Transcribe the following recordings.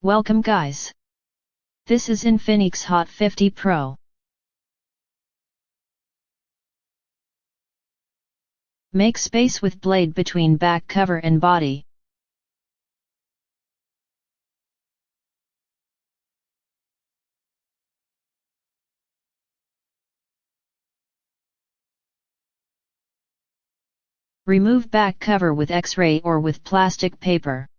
Welcome guys. This is Infinix Hot 50 Pro. Make space with blade between back cover and body. Remove back cover with X-ray or with plastic paper.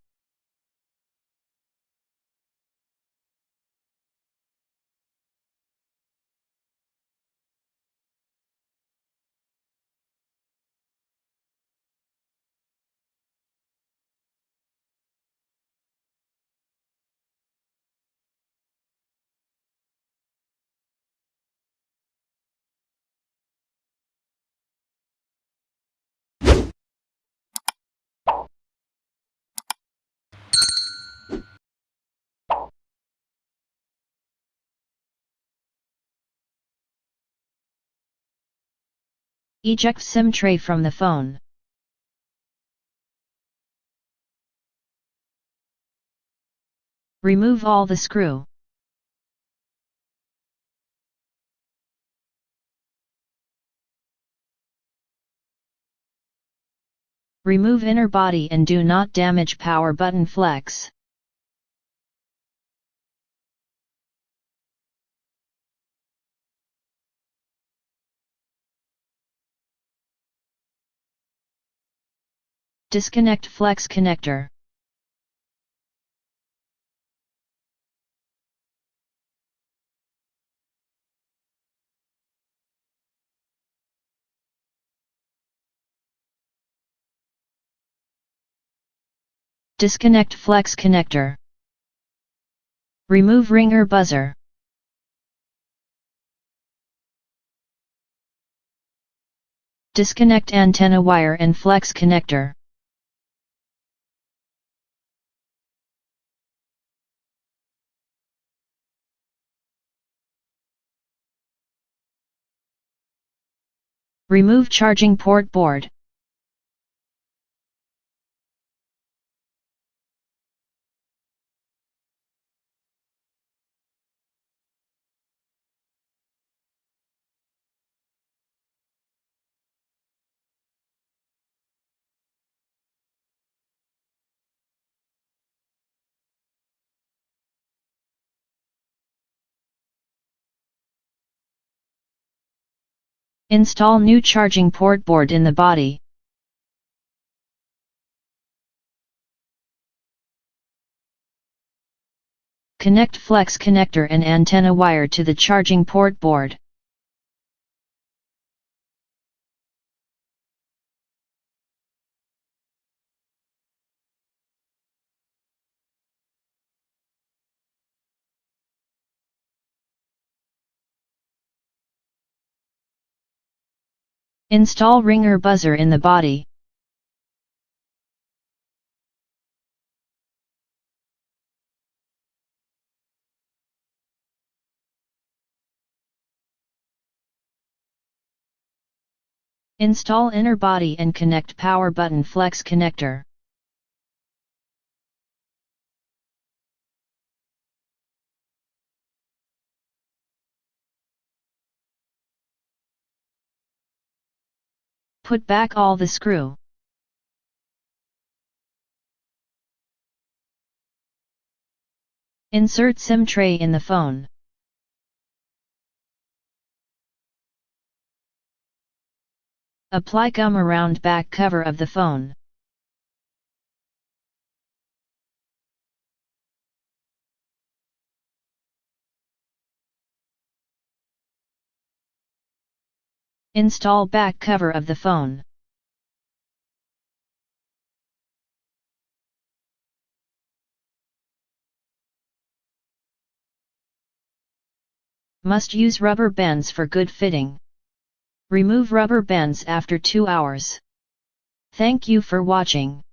Eject SIM tray from the phone. Remove all the screw. Remove inner body and do not damage power button flex. Disconnect flex connector. Disconnect flex connector. Remove ringer buzzer. Disconnect antenna wire and flex connector. Remove charging port board. Install new charging port board in the body. Connect flex connector and antenna wire to the charging port board. Install ringer buzzer in the body. Install inner body and connect power button flex connector. Put back all the screw. Insert SIM tray in the phone. Apply gum around back cover of the phone. Install back cover of the phone. Must use rubber bands for good fitting. Remove rubber bands after 2 hours. Thank you for watching.